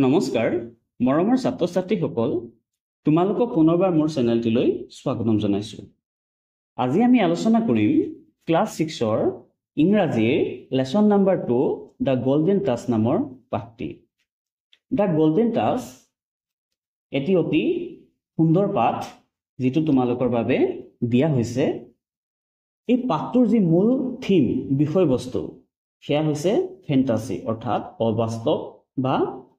নমস্কাৰ মৰমৰ ছাত্ৰ ছাত্ৰীসকল তোমালোকক পুনৰবাৰ মোৰ চেনেলটিলৈ স্বাগতম জনাইছোঁ। আজি আমি আলোচনা কৰিম ক্লাছ 6ৰ ইংৰাজীৰ lesson number 2 the golden touch নামৰ পাঠটি। দ্য গোল্ডেন টাচ এটি অতি সুন্দৰ পাঠ যিটো তোমালোকৰ বাবে দিয়া হৈছে। এই পাঠটোৰ যি মূল থিম বিষয়বস্তু সেয়া হৈছে ফেন্টাসি অৰ্থাৎ অবাস্তৱ বা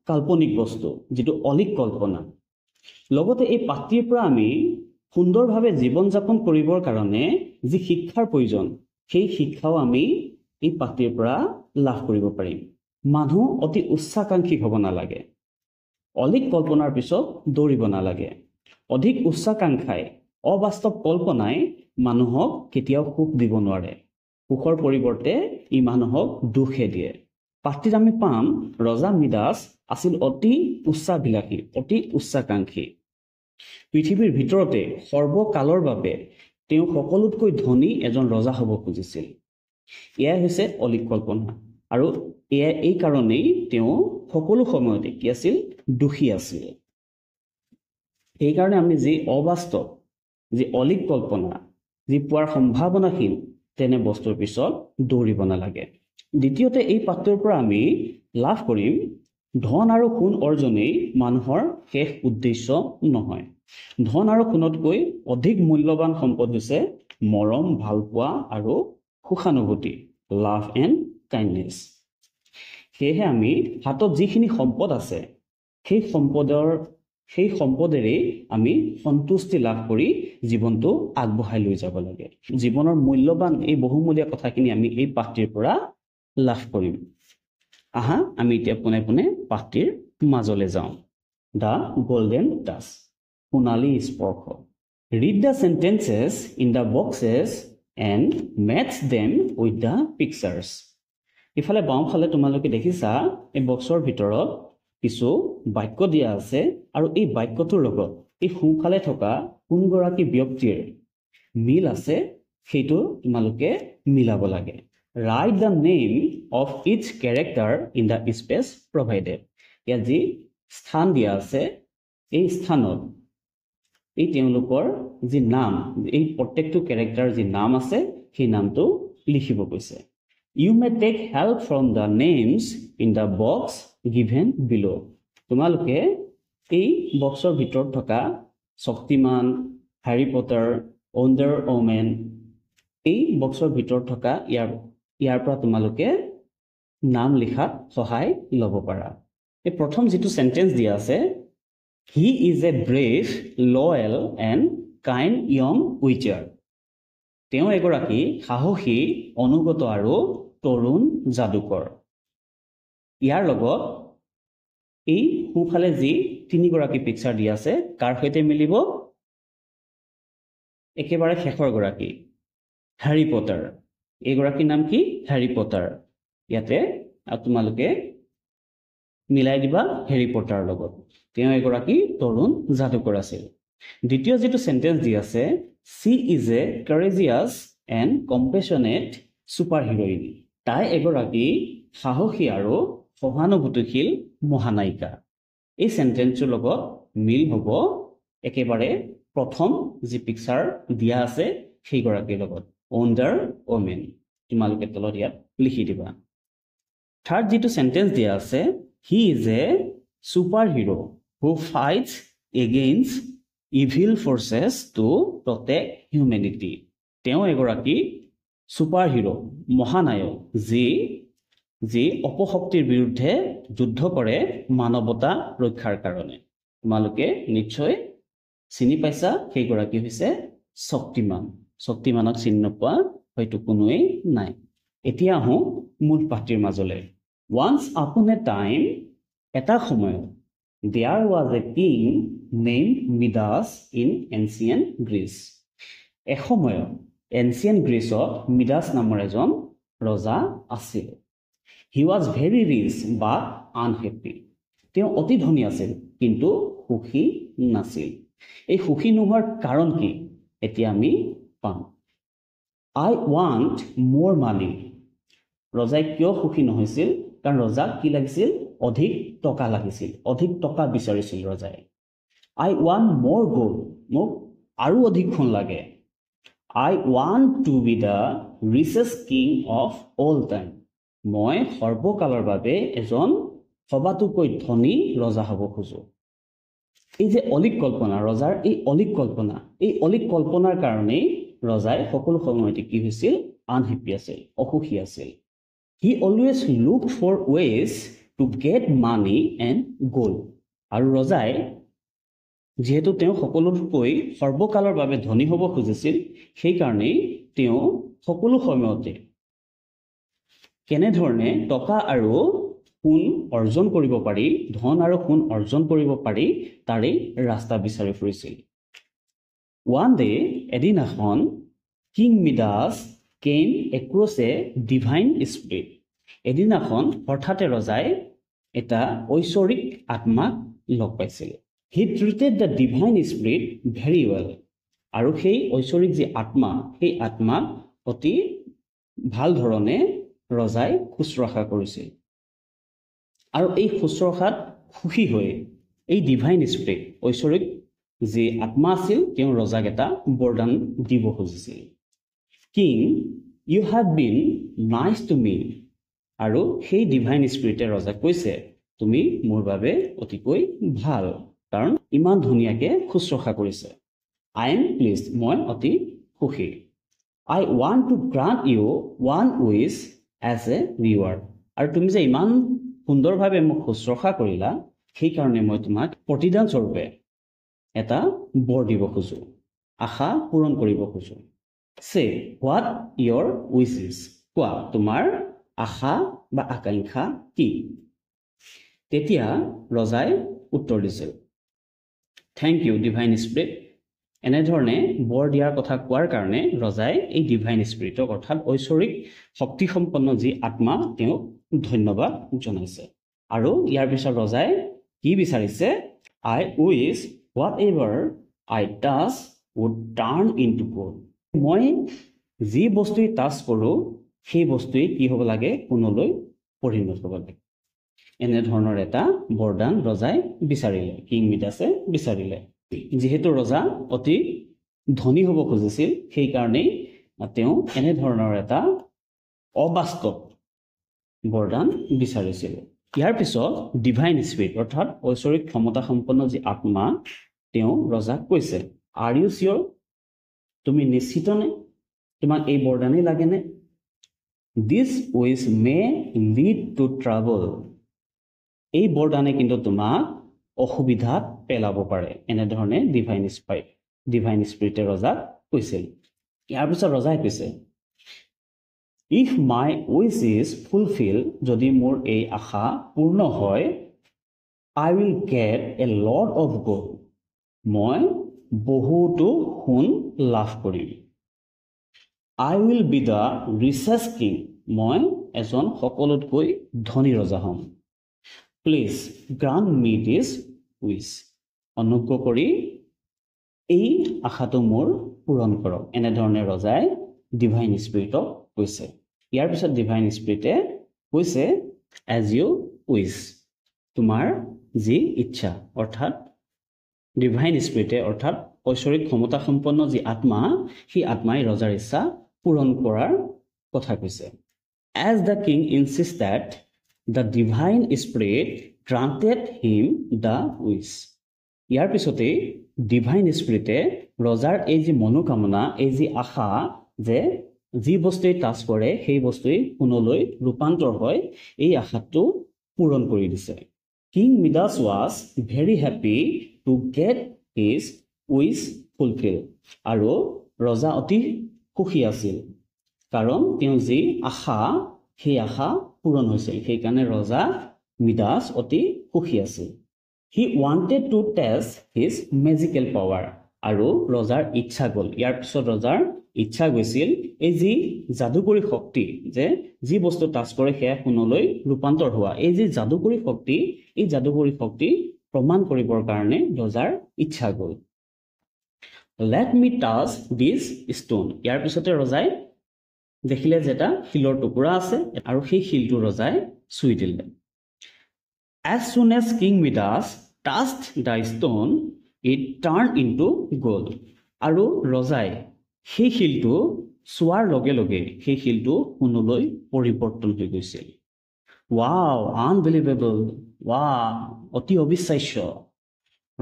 কাল্পনিক বস্তু যেটো অলিক কল্পনা। লগতে এই পাঠটিৰ পৰা আমি সুন্দৰভাৱে জীৱন যাপন কৰিবৰ কাৰণে যি শিক্ষাৰ প্ৰয়োজন সেই শিক্ষাও আমি এই পাঠটিৰ পৰা লাভ কৰিব পাৰিম। মানুহ অতি উচ্চাকাংক্ষী হ'ব নালাগে, অলিক কল্পনাৰ পিছত দৌৰিব নালাগে। অধিক উচ্চাকাংক্ষাই অবাস্তৱ কল্পনাই মানুহক কেতিয়াও সুখ দিব নোৱাৰে, সুখৰ পৰিৱৰ্তে ই মানুহক দুখহে দিয়ে। পাঠটিত আমি পাম ৰজা মিডাছ আছিল অতি উচ্চাভিলাষী, অতি উচ্চাকাংক্ষী। পৃথিৱীৰ ভিতৰতে সৰ্বকালৰ বাবে তেওঁ সকলোতকৈ ধনী এজন ৰজা হ'ব খুজিছিল। এয়াই হৈছে অলিক কল্পনা আৰু এই কাৰণেই তেওঁ সকলো সময়তে কি আছিল, দুখী আছিল। সেইকাৰণে আমি যি অবাস্তৱ, যি অলিক কল্পনা, যি পোৱাৰ সম্ভাৱনাহীন তেনে বস্তুৰ পিছত দৌৰিব নালাগে। দ্বিতীয়তে এই পাঠটোৰ পৰা আমি লাভ কৰিম ধন আৰু সোণ অৰ্জনেই মানুহৰ শেষ উদ্দেশ্য নহয়। ধন আৰু সোণতকৈ অধিক মূল্যৱান সম্পদ হৈছে মৰম, ভালপোৱা আৰু সুখানুভূতি, লাভ এণ্ড কাইণ্ডনেছ। সেয়েহে আমি হাতত যিখিনি সম্পদ আছে সেই সম্পদেৰে আমি সন্তুষ্টি লাভ কৰি জীৱনটো আগবঢ়াই লৈ যাব লাগে। জীৱনৰ মূল্যৱান এই বহুমূলীয়া কথাখিনি আমি এই পাঠটিৰ পৰা লাভ কৰিম। আহা আমি এতিয়া পোনে পোনে পাঠটিৰ মাজলৈ যাওঁ। দ্য গোল্ডেন টাচ, সোণালী স্পৰ্শ। Read the sentences in the boxes and match them with the pictures. ইফালে বাওঁফালে তোমালোকে দেখিছা এই বক্সৰ ভিতৰত কিছু বাক্য দিয়া আছে আৰু এই বাক্যটোৰ লগত এই সোঁফালে থকা কোনগৰাকী ব্যক্তিৰ মিল আছে সেইটো তোমালোকে মিলাব লাগে। Write the name of each character in the space provided. ইয়াত যি স্থান দিয়া আছে এই স্থানত এই তেওঁলোকৰ যি নাম, এই প্ৰত্যেকটো কেৰেক্টাৰ যি নাম আছে সেই নামটো লিখিব কৈছে। You may take help from the names in the box given below. তোমালোকে এই বক্সৰ ভিতৰত থকা শক্তিমান, হ্যাৰি পটাৰ, ৱণ্ডাৰ ওমেন এই বক্সৰ ভিতৰত থকা ইয়াৰ পৰা তোমালোকে নাম লিখাত সহায় ল'ব পাৰা। এই প্ৰথম যিটো সেন্টেন্স দিয়া আছে, he is a brave, loyal and kind young wizard. তেওঁ এগৰাকী সাহসী, অনুগত আৰু তৰুণ যাদুকৰ। ইয়াৰ লগত এই সোঁফালে যি তিনিগৰাকী পিকচাৰ দিয়া আছে কাৰ সৈতে মিলিব, একেবাৰে শেষৰ গৰাকী হ্যাৰি পটাৰ। এইগৰাকীৰ নাম কি, হ্যাৰি পটাৰ। ইয়াতে তোমালোকে মিলাই দিবা হ্যাৰি পটাৰ লগত। তেওঁ এগৰাকী তৰুণ যাদুকৰ আছিল। দ্বিতীয় যিটো সেন্টেন্স দি আছে, she is a courageous and compassionate super heroine. তাই এগৰাকী সাহসী আৰু সহানুভূতিশীল মহানায়িকা। এই সেন্টেন্সটোৰ লগত মিল হ'ব একেবাৰে প্ৰথম যি পিকচাৰ দিয়া আছে সেইগৰাকীৰ লগত, ৱণ্ডাৰ ওমেন। তোমালোকে তলত ইয়াত লিখি দিবা। থাৰ্ড যিটো সেন্টেন্স দিয়া আছে, he is a super hero who fights against evil forces to protect humanity. তেওঁ এগৰাকী ছুপাৰ হিৰো, মহানায়ক, যি অপশক্তিৰ বিৰুদ্ধে যুদ্ধ কৰে মানৱতা ৰক্ষাৰ কাৰণে। তোমালোকে নিশ্চয় চিনি পাইছা সেইগৰাকী হৈছে শক্তিমান। শক্তিমানক চিনি নোপোৱা হয়তো কোনোৱেই নাই। এতিয়া আহোঁ মূল পাঠটিৰ মাজলৈ। Once upon a time, এটা সময়ত, there was a king named Midas in ancient Greece. এসময়ত এনচিয়েণ্ট গ্ৰীচত মিডাছ নামৰ এজন ৰজা আছিল। He was very rich but unhappy. তেওঁ অতি ধনী আছিল কিন্তু সুখী নাছিল। এই সুখী নোহোৱাৰ কাৰণ কি এতিয়া আমি পাম। I want more money. ৰজাই কিয় সুখী নহৈছিল, কাৰণ ৰজাক কি লাগিছিল, অধিক টকা লাগিছিল অধিক টকা বিচাৰিছিল ৰজাই I want more gold মোক আৰু অধিক সোণ লাগে I want to be the richest king of all time মই সৰ্বকালৰ বাবে এজন সবাতোকৈ ধনী ৰজা হ'ব খোজো এই যে অলিক কল্পনা ৰজাৰ এই অলিক কল্পনাৰ কাৰণে ৰজাই সকলো সময়তে কি হৈছিল আনহেপি আছিল অসুখী আছিল He always looked for ways to get money and gold আৰু ৰজাই যেহেতু তেওঁ সকলোতকৈ সৰ্বকালৰ বাবে ধনী হ'ব খুজিছিল সেই কাৰণে তেওঁ সকলো সময়তে কেনেধৰণে টকা আৰু সোণ অৰ্জন কৰিব পাৰি ধন আৰু সোণ অৰ্জন কৰিব পাৰি তাৰে ৰাস্তা বিচাৰি ফুৰিছিল One day এদিনাখন King Midas came across a divine spirit এদিনাখন হঠাতে ৰজাই এটা ঐশ্বৰিক আত্মাক লগ পাইছিল He treated the divine spirit very well আৰু সেই ঐশ্বৰিক যি আত্মা সেই আত্মাক অতি ভাল ধৰণে ৰজাই শুশ্ৰূষা কৰিছিল আৰু এই শুশ্ৰূষাত সুখী হৈ এই ডিভাইন স্পিৰিট ঐশ্বৰিক যি আত্মা আছিল তেওঁ ৰজাক এটা বৰদান দিব খুজিছিল king you have been nice to me আৰু সেই ডিভাইন স্পিৰিটে ৰজাক কৈছে তুমি মোৰ বাবে অতিকৈ ভাল কাৰণ ইমান ধুনীয়াকে শুশ্ৰূষা কৰিছে I am pleased মই অতি সুখী I want to grant you one wish as a reward আৰু তুমি যে ইমান সুন্দৰভাৱে মোক শুশ্ৰূষা কৰিলা সেই কাৰণে মই তোমাক প্ৰতিদান স্বৰূপে এটা বৰ দিব খুজো আশা পূৰণ কৰিব খুজো Say what your wish is কোৱা তোমাৰ আশা বা আকাংক্ষা কি তেতিয়া ৰজাই উত্তৰ দিছিল Thank you divine spirit এনেধৰণে বৰ দিয়াৰ কথা কোৱাৰ কাৰণে ৰজাই এই ডিভাইন স্পিৰিটক অৰ্থাৎ ঐশ্বৰিক শক্তি সম্পন্ন যি আত্মা তেওঁক ধন্যবাদ জনাইছে আৰু ইয়াৰ পিছত ৰজাই কি বিচাৰিছে I wish whatever I touch would turn into gold মই যি বস্তুই টাচ কৰোঁ সেই বস্তুই কি হ'ব লাগে সোণলৈ পৰিণত হ'ব লাগে এনেধৰণৰ এটা বৰদান ৰজাই বিচাৰিলে কিং মিডাছে বিচাৰিলে যেহেতু ৰজা অতি ধনী হ'ব খুজিছিল সেই কাৰণেই তেওঁ এনেধৰণৰ এটা অবাস্তৱ বৰদান বিচাৰিছিল ইয়াৰ পিছত ডিভাইন স্পিৰিট অৰ্থাৎ ঐশ্বৰিক ক্ষমতা সম্পন্ন যি আত্মা তেওঁ ৰজাক কৈছে আৰ ইউ চিয়ৰ তুমি নিশ্চিতনে তোমাক এই বৰদানেই লাগেনে this wish may lead to trouble এই বৰদানে কিন্তু তোমাক অসুবিধাত পেলাব পাৰে এনেধৰণে ডিভাইন স্পিৰিটে ৰজাক কৈছিল ইয়াৰ পিছত ৰজাই কৈছে if my wish is fulfil যদি মোৰ এই আশা পূৰ্ণ হয় I will get a lot of gold মই বহুতো সোণ লাভ কৰিম I will be the richest king মই এজন সকলোতকৈ ধনী ৰজা হ'ম please grant me this wish অনুগ্ৰহ কৰি এই আশাটো মোৰ পূৰণ কৰক এনেধৰণে ৰজাই ডিভাইন স্পিৰিটক কৈছে ইয়াৰ পিছত ডিভাইন স্পিৰিটে কৈছে এজ ইউ উইচ তোমাৰ যি ইচ্ছা অৰ্থাৎ ডিভাইন স্পিৰিটে অৰ্থাৎ ঐশ্বৰিক ক্ষমতা সম্পন্ন যি আত্মা সেই আত্মাই ৰজাৰ ইচ্ছা পূৰণ কৰাৰ কথা কৈছে as the king insist that the divine spirit granted him the wish ইয়াৰ পিছতে ডিভাইন স্পিৰিটে ৰজাৰ এই যি মনোকামনা এই যি আশা যে যি বস্তুৱে টাচ কৰে সেই বস্তুৱে সোণলৈ ৰূপান্তৰ হয় এই আশাটো পূৰণ কৰি দিছে king Midas was very happy to get his wish fulfil আৰু ৰজা অতি সুখী আছিল কাৰণ তেওঁ যি আশা সেই আশা পূৰণ হৈছিল সেইকাৰণে ৰজা মিডাছ অতি সুখী আছিল he wanted to test his magical power আৰু ৰজাৰ ইচ্ছা গ'ল ইয়াৰ পিছত ৰজাৰ ইচ্ছা গৈছিল এই যি যাদুকৰী শক্তি যে যি বস্তু টাচ কৰে সেয়া সোণলৈ ৰূপান্তৰ হোৱা এই যি যাদুকৰী শক্তি এই যাদুকৰী শক্তি প্ৰমাণ কৰিবৰ কাৰণে ৰজাৰ ইচ্ছা গ'ল লেট মি টাচ দিছ ষ্টোন ইয়াৰ পিছতে ৰজাই দেখিলে যে এটা শিলৰ টুকুৰা আছে আৰু সেই শিলটো ৰজাই চুই দিলে As soon as King Midas touched the stone, it turned into gold. আৰু ৰজাই সেই শিলটো চোৱাৰ লগে লগে সেই শিলটো সোণলৈ পৰিৱৰ্তন হৈ গৈছিল। ৱাও, আনবিলিভেবল, ৱাও, অতি অবিশ্বাস্য।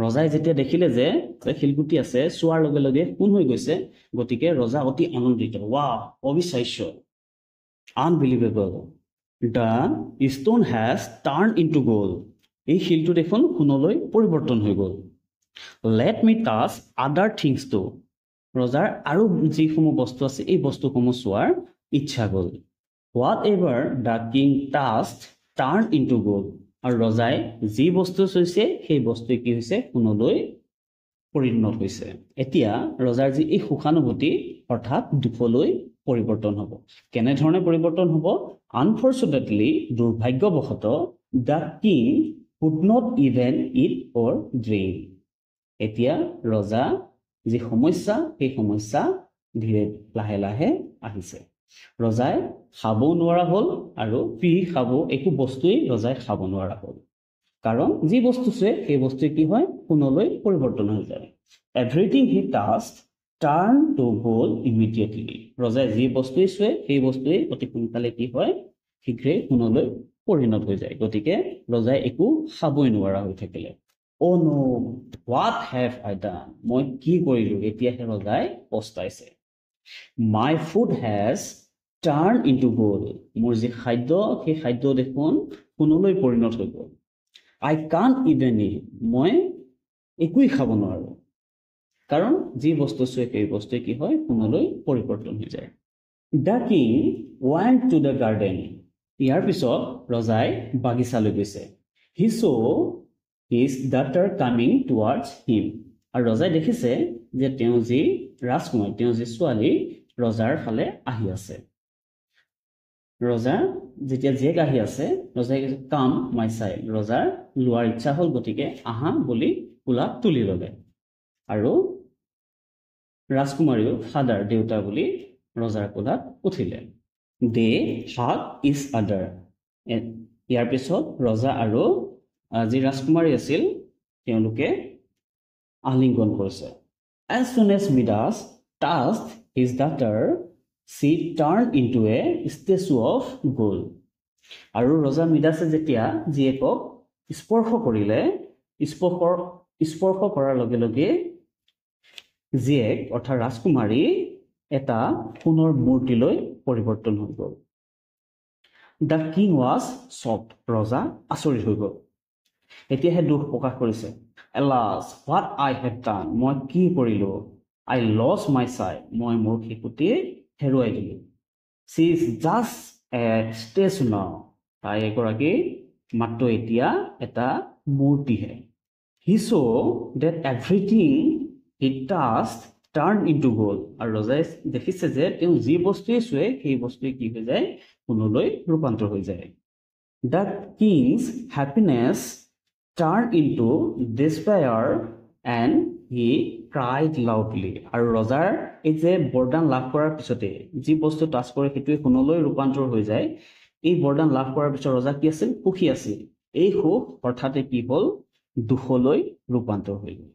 ৰজাই যেতিয়া দেখিলে যে শিলগুটি আছে, চোৱাৰ লগে লগে সোণ হৈ গৈছে, গতিকে ৰজা অতি আনন্দিত। ৱাও, অবিশ্বাস্য, unbelievable. The stone has turned into gold. এই শিলটো দেখোন সোণলৈ পৰিৱৰ্তন হৈ গ'ল। Let me touch other things too. ৰজাৰ আৰু যিসমূহ বস্তু আছে এই বস্তুসমূহ চোৱাৰ ইচ্ছা গ'ল। Whatever the king touched turned into gold. আৰু ৰজাই যি বস্তু চুইছে সেই বস্তুৱে কি হৈছে? সোণলৈ পৰিণত হৈছে। এতিয়া ৰজাৰ যি এই সুখানুভূতি অৰ্থাৎ দুখলৈ পৰিৱৰ্তন হ'ব। কেনেধৰণে পৰিৱৰ্তন হ'ব? Unfortunately, দুৰ্ভাগ্যবশতঃ the king could not even eat or drink. এতিয়া ৰজা যি সমস্যা সেই সমস্যা ধীৰে লাহে লাহে আহিছে। ৰজাই খাবও নোৱাৰা হ'ল আৰু খাব একো বস্তুৱেই ৰজাই খাব নোৱাৰা হ'ল। কাৰণ যি বস্তু চুৱে সেই বস্তুৱে কি হয়? সোণলৈ পৰিৱৰ্তন হৈ যায়। Everything he touched turned to gold immediately. ৰজাই যি বস্তুৱে চুৱে সেই বস্তুৱে অতি সোনকালে কি হয়? শীঘ্ৰেই সোণলৈ পৰিণত হৈ যায়। গতিকে ৰজাই একো খাবই নোৱাৰা হৈ থাকিলে। Oh no, what have I done? মই কি কৰিলো? এতিয়াহে ৰজাই পস্তাইছে। My food has turned into gold. মোৰ যি খাদ্য সেই খাদ্য দেখোন সোণলৈ পৰিণত হৈ গ'ল। I can't even eat. মই একোই খাব নোৱাৰো। কাৰণ যি বস্তু চুৱে সেই বস্তুৱে কি হয়? সোণলৈ পৰিৱৰ্তন হৈ যায়। The king went to the garden. ইয়াৰ পিছত ৰজাই বাগিচালৈ গৈছে। He saw his daughter coming towards him. আৰু ৰজাই দেখিছে যে তেওঁ যি ৰাজকুমাৰ, তেওঁ যি ছোৱালী ৰজাৰ ফালে আহি আছে। ৰজা যেতিয়া জীয়েক আহি আছে, ৰজাই কাম মাই চাইল্ড, ৰজাৰ লোৱাৰ ইচ্ছা হ'ল, গতিকে আহা বুলি কোলাত তুলি ল'লে। আৰু ৰাজকুমাৰীও ফাদাৰ, দেউতা বুলি ৰজাৰ কোলাত উঠিলে। They hugged each other. ইয়াৰ পিছত ৰজা আৰু যি ৰাজকুমাৰী আছিল তেওঁলোকে আলিংগন কৰিছে। As soon as Midas touched his daughter, she turned into a statue of gold. আৰু ৰজা মিদাসে যেতিয়া জীয়েকক স্পৰ্শ কৰিলে, স্পৰ্শ কৰাৰ লগে লগে জীয়েক অৰ্থাৎ ৰাজকুমাৰী এটা সোণৰ মূৰ্তিলৈ পৰিৱৰ্তন হৈ গ'ল। The king was shocked. ৰজা আচৰিত হৈ গ'ল। এতিয়াহে দুখ প্ৰকাশ কৰিছে। Alas, what I have done. মই কি কৰিলো? I lost my sight. মই মোৰ শিশুটি হেৰুৱাই দিলো। She is just a statue now. তাই এগৰাকী মাত্ৰ এতিয়া এটা মূৰ্তিহে। He saw that everything he touched turned into gold. আৰু ৰজাই দেখিছে যে তেওঁ যি বস্তুৱে চুৱে সেই বস্তুৱে কি হৈ যায়? সোণলৈ ৰূপান্তৰ হৈ যায়। The king's happiness turned into despair and he cried loudly. আৰু ৰজাৰ এই যে বৰদান লাভ কৰাৰ পিছতে যি বস্তু টাচ কৰে সেইটোৱে সোণলৈ ৰূপান্তৰ হৈ যায়, এই বৰদান লাভ কৰাৰ পিছত ৰজা কি আছিল? সুখী আছিল। এই সুখ হঠাতে কি হ'ল? দুখলৈ ৰূপান্তৰ হৈ গ'ল,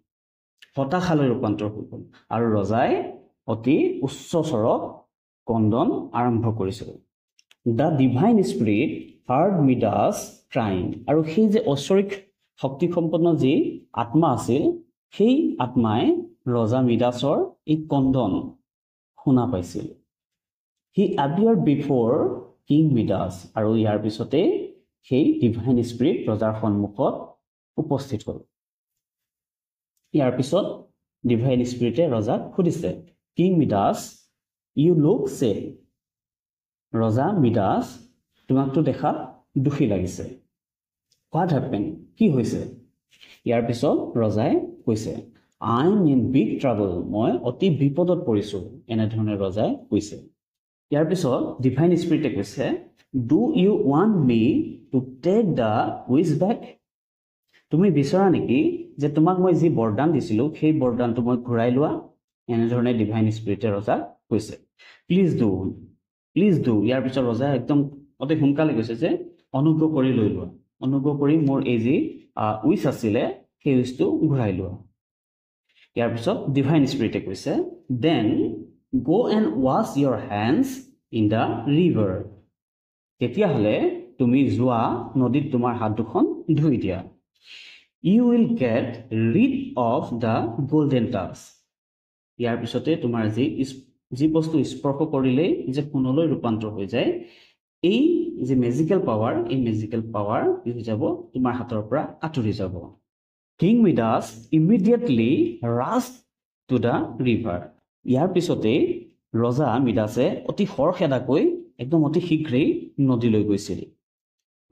হতাশালৈ ৰূপান্তৰ হৈ গ'ল। আৰু ৰজাই অতি উচ্চ স্বৰত কন্দন আৰম্ভ কৰিছিল। The divine spirit heard Midas crying. আৰু সেই যে ঐশ্বৰিক শক্তিসম্পন্ন যি আত্মা আছিল, সেই আত্মাই ৰজা মিদাসৰ এই কন্দন শুনা পাইছিল। He appeared before King Midas. আৰু ইয়াৰ পিছতে সেই ডিভাইন স্পিৰিট ৰজাৰ সন্মুখত উপস্থিত হ'ল। ইয়াৰ পিছত ডিভাইন স্পিৰিটে ৰজাক সুধিছে, king Midas, you look sad. ৰজা মিদাস, তোমাকতো দেখাত দুখী লাগিছে। What happen? কি হৈছে? ইয়াৰ পিছত ৰজাই কৈছে, I am in big trouble. মই অতি বিপদত পৰিছোঁ, এনেধৰণে ৰজাই কৈছে। ইয়াৰ পিছত ডিভাইন স্পিৰিটে কৈছে, do you want me to take the witch back? তুমি বিচৰা নেকি যে তোমাক মই যি বৰদান দিছিলোঁ সেই বৰদানটো মই ঘূৰাই লোৱা? এনেধৰণে ডিভাইন স্পিৰিটে ৰজাক কৈছে। Please do, please do. ইয়াৰ পিছত ৰজাই একদম অতি সোনকালে কৈছে যে অনুগ্ৰহ কৰি লৈ লোৱা, অনুগ্ৰহ কৰি মোৰ এই যি উইচ আছিলে সেই উইচটো ঘূৰাই লোৱা ইয়াৰ পিছত ডিভাইন স্পিৰিটে কৈছে then go and wash your hands in the river তেতিয়াহ'লে তুমি যোৱা নদীত তোমাৰ হাত দুখন ধুই দিয়া you will get rid of the golden touch ইয়াৰ পিছতে তোমাৰ যি বস্তু স্পৰ্শ কৰিলেই যে সোণলৈ ৰূপান্তৰ হৈ যায় এই যে মেজিকেল পাৱাৰ এই মেজিকেল পাৱাৰ কি হৈ যাব তোমাৰ হাতৰ পৰা আঁতৰি যাব king Midas immediately rush to the river ইয়াৰ পিছতে ৰজা মিডাছে অতি খৰখেদাকৈ একদম অতি শীঘ্ৰেই নদীলৈ গৈছিল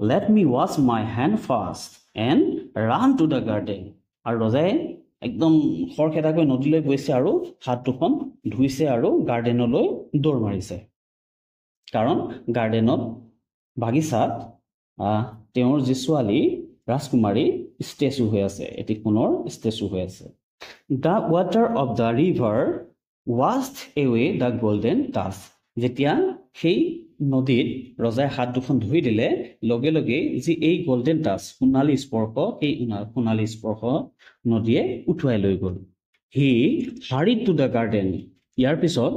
let me wash my hand first and run two the garden আৰু ৰজাই একদম খৰখেদাকৈ নদীলৈ গৈছে আৰু হাত দুখন ধুইছে আৰু গাৰ্ডেনলৈ দৌৰ মাৰিছে কাৰণ গাৰ্ডেনত বাগিচাত তেওঁৰ যি ছোৱালী ৰাজকুমাৰী ষ্টেচু হৈ আছে এটি সোণৰ ষ্টেচু হৈ আছে the water of the river washed away the golden touch যেতিয়া সেই নদীত ৰজাই হাত দুখন ধুই দিলে লগে লগে যি এই গল্ডেন টাচ সোণালী স্পৰ্শ সেই সোণালী স্পৰ্শ নদীয়ে উঠুৱাই লৈ গ'ল he hurried to the garden ইয়াৰ পিছত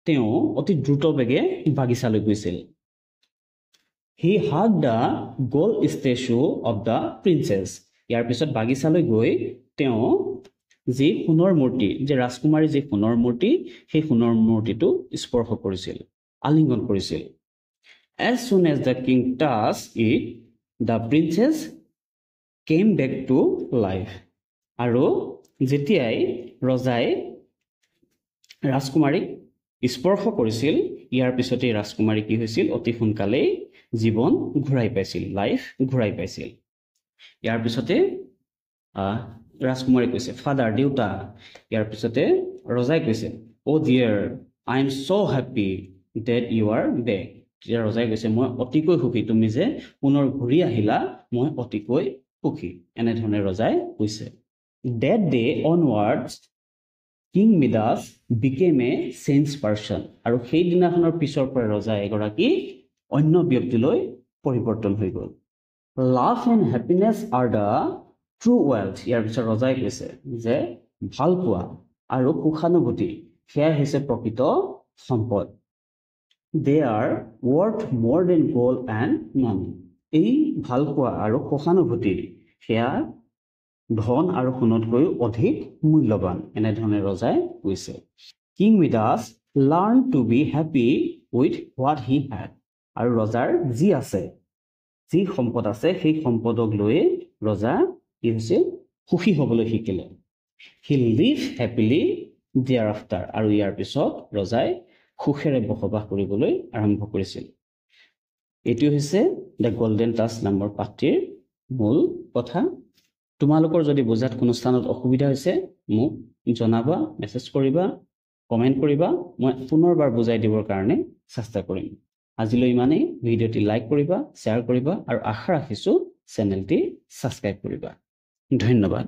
তেওঁ অতি দ্ৰুত বেগে বাগিচালৈ গৈছিল he hug the gold statue of the princess ইয়াৰ পিছত বাগিচালৈ গৈ তেওঁ যি সোণৰ মূৰ্তি যে ৰাজকুমাৰী যি সোণৰ মূৰ্তি সেই সোণৰ মূৰ্তিটো স্পৰ্শ কৰিছিল আলিংগন কৰিছিল as soon as the king touch it the princess came back to life আৰু যেতিয়াই ৰজাই ৰাজকুমাৰীক স্পৰ্শ কৰিছিল ইয়াৰ পিছতেই ৰাজকুমাৰী কি হৈছিল অতি সোনকালেই জীৱন ঘূৰাই পাইছিল লাইফ ঘূৰাই পাইছিল ইয়াৰ পিছতে ৰাজকুমাৰী কৈছে ফাদাৰ দেউতা ইয়াৰ পিছতে ৰজাই কৈছে oh' dear I am so' happy that you are back তেতিয়া ৰজাই কৈছে মই অতিকৈ সুখী তুমি যে পুনৰ ঘূৰি আহিলা মই অতিকৈ সুখী এনেধৰণে ৰজাই কৈছে that day onwards king Midas became a change person আৰু সেই দিনাখনৰ পিছৰ পৰা ৰজা এগৰাকী অন্য ব্যক্তিলৈ পৰিৱৰ্তন হৈ গ'ল love and happiness are the true wealth ইয়াৰ পিছত ৰজাই কৈছে যে ভাল পোৱা আৰু সুখানুভূতি সেয়াই হৈছে প্ৰকৃত সম্পদ দে আৰ ৱৰ্থ মোৰ দেন গ'ল্ড এণ্ড মানি এই ভাল পোৱা আৰু সুখানুভূতি সেয়া ধন আৰু সোণতকৈও অধিক মূল্যৱান এনেধৰণে ৰজাই কৈছে king Midas learn to be happy with what he had আৰু ৰজাৰ যি আছে যি সম্পদ আছে সেই সম্পদক লৈয়ে ৰজা কি হৈছে সুখী হ'বলৈ শিকিলে হি লিভ হেপিলি দিয়াৰ আফটাৰ আৰু ইয়াৰ পিছত ৰজাই সুখেৰে বসবাস কৰিবলৈ আৰম্ভ কৰিছিল এইটো হৈছে দ্য গল্ডেন টাচ নামৰ পাঠটিৰ মূল কথা তোমালোকৰ যদি বুজাত কোনো স্থানত অসুবিধা হৈছে মোক জনাবা মেছেজ কৰিবা কমেণ্ট কৰিবা মই পুনৰবাৰ বুজাই দিবৰ কাৰণে চেষ্টা কৰিম আজিলৈ ইমানেই ভিডিঅ'টি লাইক কৰিবা শ্বেয়াৰ কৰিবা আৰু আশা ৰাখিছোঁ চেনেলটি ছাবস্ক্ৰাইব কৰিবা ধন্যবাদ